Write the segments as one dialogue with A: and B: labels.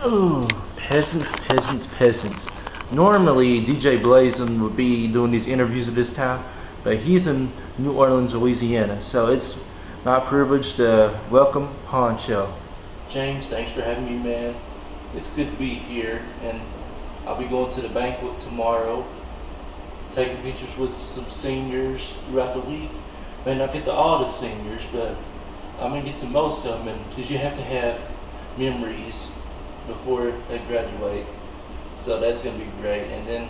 A: Ooh, peasants. Normally, DJ Blazin would be doing these interviews at this time, but he's in New Orleans, Louisiana, so it's my privilege to welcome Poncho.
B: James, thanks for having me, man. It's good to be here, and I'll be going to the banquet tomorrow, taking pictures with some seniors throughout the week. May not get to all the seniors, but I'm going to get to most of them, because you have to have memories before they graduate. So that's going to be great. And then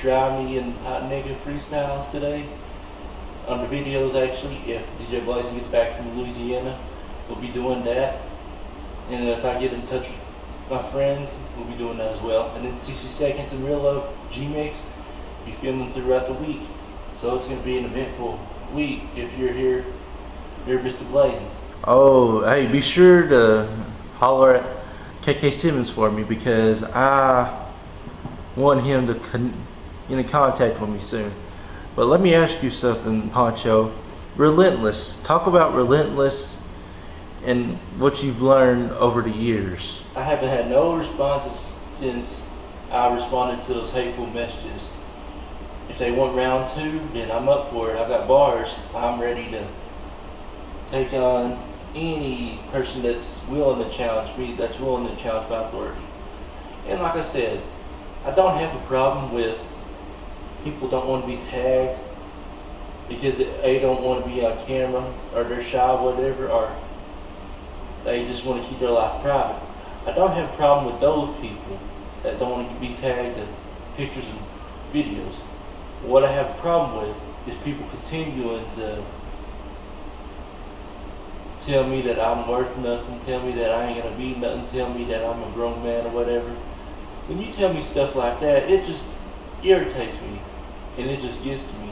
B: try me in hot naked freestyles today on the videos. Actually, if DJ Blazin gets back from Louisiana, we'll be doing that. And if I get in touch with my friends, we'll be doing that as well. And then 60 Seconds in Real Love G-Mix, be filming throughout the week. So it's going to be an eventful week if you're here, Mr. Blazin.
A: Oh, hey, be sure to holler at KK Simmons for me, because I want him to get in contact with me soon. But let me ask you something, Poncho. Relentless. Talk about Relentless and what you've learned over the years.
B: I haven't had no responses since I responded to those hateful messages. If they want round two, then I'm up for it. I've got bars. I'm ready to take on any person that's willing to challenge me, that's willing to challenge my authority. And like I said, I don't have a problem with people don't want to be tagged because they don't want to be on camera, or they're shy or whatever, or they just want to keep their life private. I don't have a problem with those people that don't want to be tagged in pictures and videos. What I have a problem with is people continuing to tell me that I'm worth nothing, tell me that I ain't gonna be nothing, tell me that I'm a grown man or whatever. When you tell me stuff like that, it just irritates me, and it just gets to me.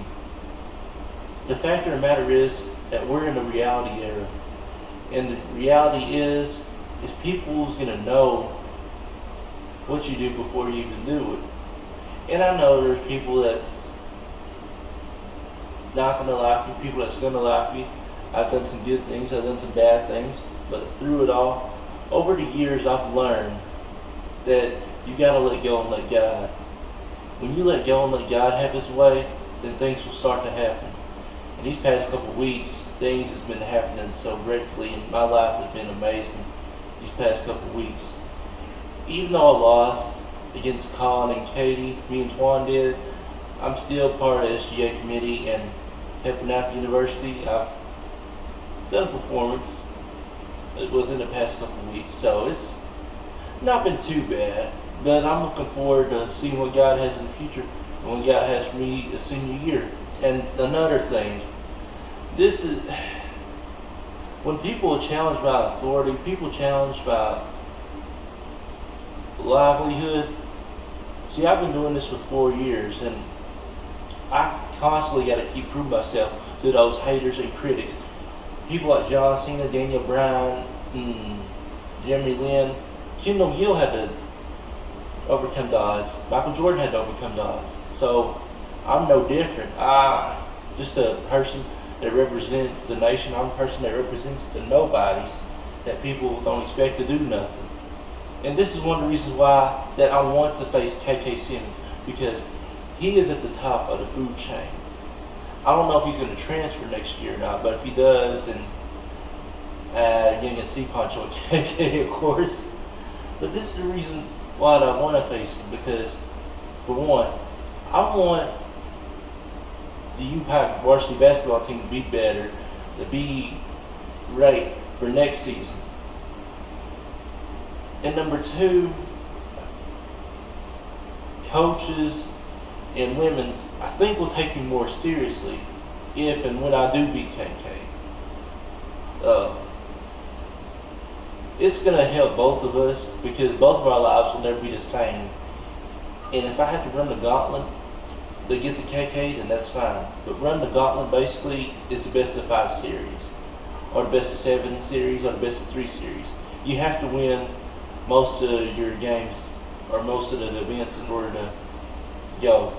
B: The fact of the matter is that we're in a reality era, and the reality is people's gonna know what you do before you even do it. And I know there's people that's not gonna like you, people that's gonna like you. I've done some good things, I've done some bad things, but through it all, over the years I've learned that you gotta let go and let God. When you let go and let God have His way, then things will start to happen. And these past couple of weeks, things has been happening so gratefully, and my life has been amazing these past couple of weeks. Even though I lost against Colin and Katie, me and Twan did, I'm still part of the SGA committee and helping out the university. I've done a performance within the past couple of weeks, so it's not been too bad, but I'm looking forward to seeing what God has in the future and what God has for me a senior year. And another thing, this is when people are challenged by authority, people challenged by livelihood. See, I've been doing this for 4 years, and I constantly got to keep proving myself to those haters and critics. People like John Cena, Daniel Bryan, Jeremy Lin, Kendall Gill had to overcome the odds. Michael Jordan had to overcome the odds. So I'm no different. I'm just a person that represents the nation. I'm a person that represents the nobodies that people don't expect to do nothing. And this is one of the reasons why that I want to face KK Simmons, because he is at the top of the food chain. I don't know if he's going to transfer next year or not, but if he does, then you're going to see Poncho and KK, of course. But this is the reason why I want to face him, because, for one, I want the Upike varsity basketball team to be better, to be ready for next season. And number two, coaches and women, I think, will take me more seriously if and when I do beat KK. It's going to help both of us, because both of our lives will never be the same. And if I have to run the gauntlet to get the KK, then that's fine. But run the gauntlet basically is the best of 5 series, or the best of 7 series, or the best of 3 series. You have to win most of your games, or most of the events, in order to go.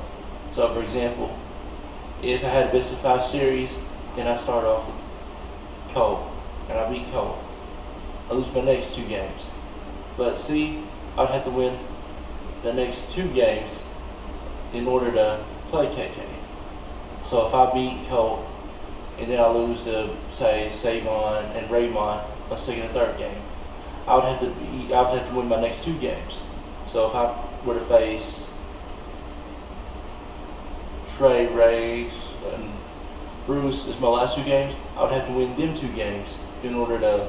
B: So, for example, if I had a best of 5 series and I start off with Cole and I beat Cole, I lose my next 2 games. But see, I'd have to win the next 2 games in order to play KK. So if I beat Colt and then I lose to, say, Savon and Raymond my second and third game, I would have to win my next 2 games. So if I were to face Trey, Ray, and Bruce as my last 2 games, I would have to win them 2 games in order to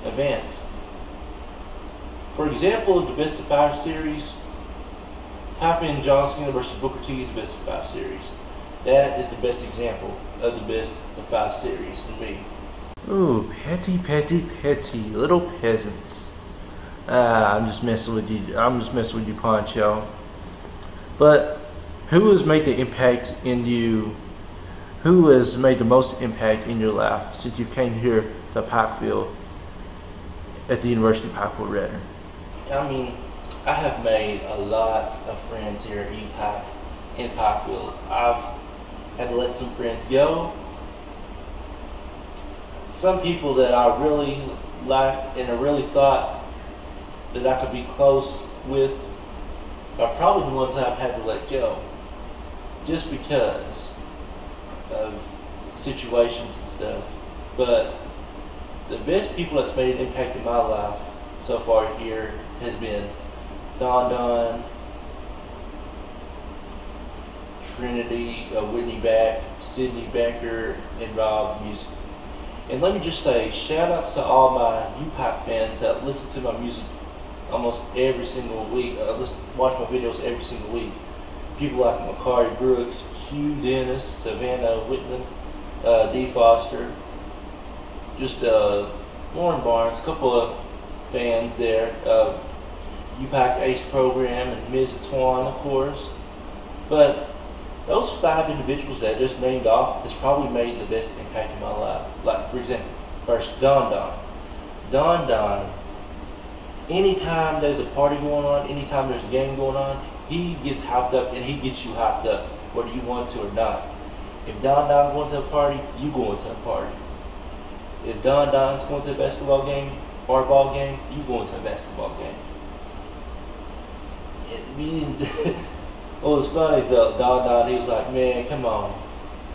B: advance. For example, the best of 5 series, type in John Cena versus Booker T, the best of 5 series. That is the best example of the best of 5 series to me.
A: Ooh, petty, little peasants. I'm just messing with you, Poncho. But who has made the impact in you? Who has made the most impact in your life since you came here to Pikeville at the University of Pikeville, rather?
B: I mean, I have made a lot of friends here at Upike in Pikeville. I've had to let some friends go. Some people that I really liked and I really thought that I could be close with are probably the ones I've had to let go, just because of situations and stuff. But the best people that's made an impact in my life so far here has been Don, Trinity, Whitney Back, Sydney Becker, and Rob Music. And let me just say, shout outs to all my Upike fans that listen to my music almost every single week, watch my videos every single week. People like Makari Brooks, Hugh Dennis, Savannah Whitman, D. Foster, just Lauren Barnes, a couple of fans there, Upike Ace Program, and Ms. Twan, of course. But those 5 individuals that I just named off has probably made the best impact in my life. Like, for example, first, Don. Anytime there's a party going on, anytime there's a game going on, he gets hyped up and he gets you hyped up, whether you want to or not. If Don going to a party, you going to a party. If Don's going to a basketball game or a ball game, you going to a basketball game. What was funny though, Don, he was like, man, come on,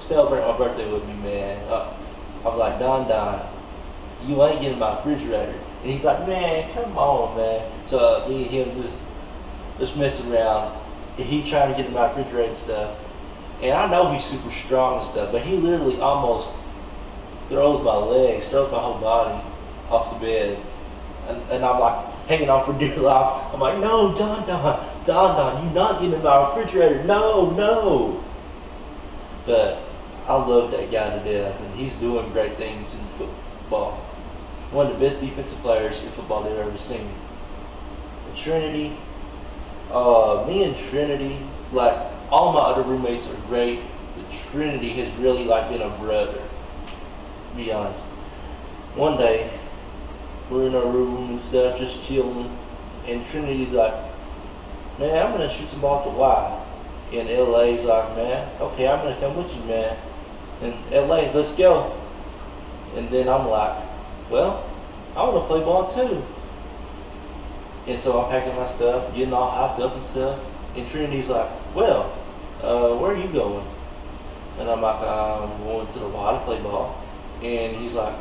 B: celebrate my birthday with me, man. I was like, Don, you ain't getting my refrigerator. And he's like, man, come on, man. So me and him just messing around. And he trying to get in my refrigerator and stuff. And I know he's super strong and stuff, but he literally almost throws my legs, throws my whole body off the bed. And I'm like hanging on for dear life. I'm like, no, Don, you're not getting in my refrigerator. No. But I love that guy to death, and he's doing great things in football. One of the best defensive players in football they've ever seen. And Trinity, me and Trinity, like all my other roommates are great, but Trinity has really like been a brother, to be honest. One day, we're in our room and stuff, just chilling, and Trinity's like, man, I'm gonna shoot some ball to Y. And LA's like, man, okay, I'm gonna come with you, man. And LA, let's go. And then I'm like, well, I want to play ball too. And so I'm packing my stuff, getting all hyped up and stuff. And Trinity's like, well, where are you going? And I'm like, I'm going to the Y to play ball. And he's like,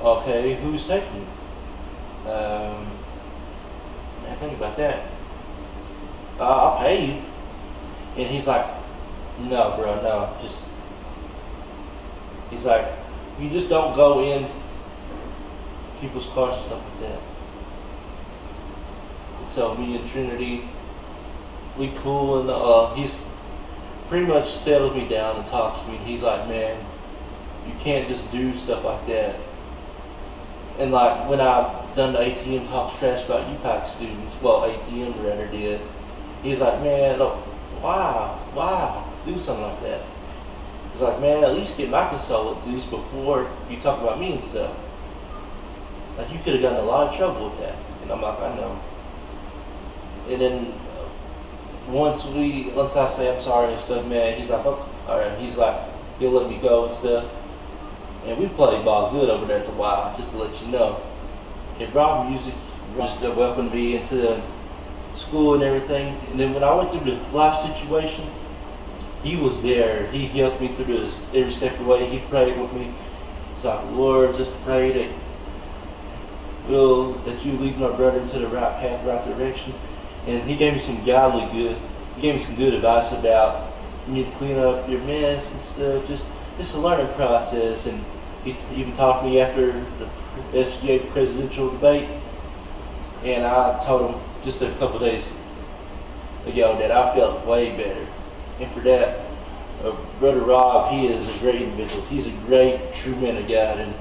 B: okay, who's taking you? Man, think about that. I'll pay you. And he's like, no, bro, no. He's like, you just don't go in people's cars and stuff like that. And so me and Trinity, we cool, and he's pretty much settles me down and talks to me. And he's like, man, you can't just do stuff like that. And like when I done the ATM talks trash about Upike students, well, ATM rather did, he's like, man, look, why do something like that? He's like, man, at least get my consultancies before you talk about me and stuff. Like, you could have gotten in a lot of trouble with that. And I'm like, I know. And then once I say I'm sorry and stuff, man, he's like, oh, all right. He's like, he'll let me go and stuff. And we played ball good over there at the Y, just to let you know. It brought music, just welcomed me into the school and everything. And then when I went through the life situation, he was there. He helped me through this every step of the way. He prayed with me. It's like, Lord, just pray that you lead my brother into the right path, right direction. And he gave me some good advice about you need to clean up your mess and stuff. Just a learning process. And he even talked to me after the SGA presidential debate. And I told him just a couple days ago that I felt way better. And for that, Brother Rob, he is a great individual. He's a great, true man of God, and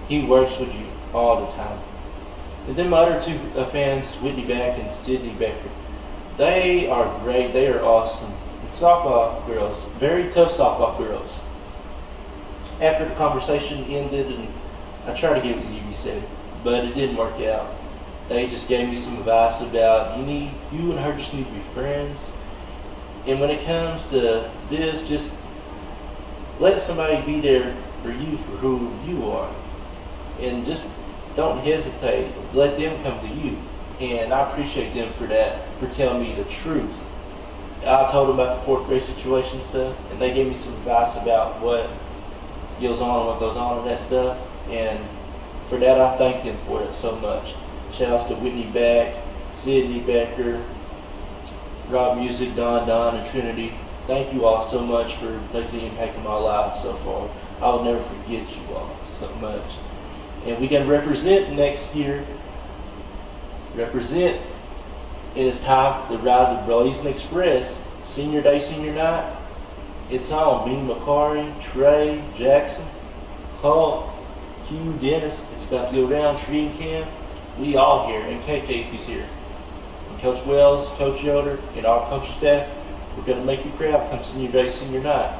B: he works with you all the time. And then my other two fans, Whitney Back and Sydney Becker, they are great. They are awesome. And softball girls, very tough softball girls. After the conversation ended, and I tried to get what you said, but it didn't work out. They just gave me some advice about you and her just need to be friends. And when it comes to this, just let somebody be there for you for who you are. And just don't hesitate. Let them come to you. And I appreciate them for that, for telling me the truth. I told them about the fourth grade situation stuff, and they gave me some advice about what goes on and what goes on and that stuff. And for that, I thank them for it so much. Shout outs to Whitney Back, Sydney Becker, Rob Music, Don, and Trinity. Thank you all so much for making the impact in my life so far. I will never forget you all so much. And we can represent next year. Represent. And it's time to ride the Blazin Express. Senior Day, Senior Night. It's on. Beanie McCary, Trey, Jackson, Hulk, Q, Dennis. It's about to go down. Tree and Cam. We all here. And KKP's here. And Coach Wells, Coach Yoder, and our coaching staff. We're going to make you proud come Senior Day, Senior Night.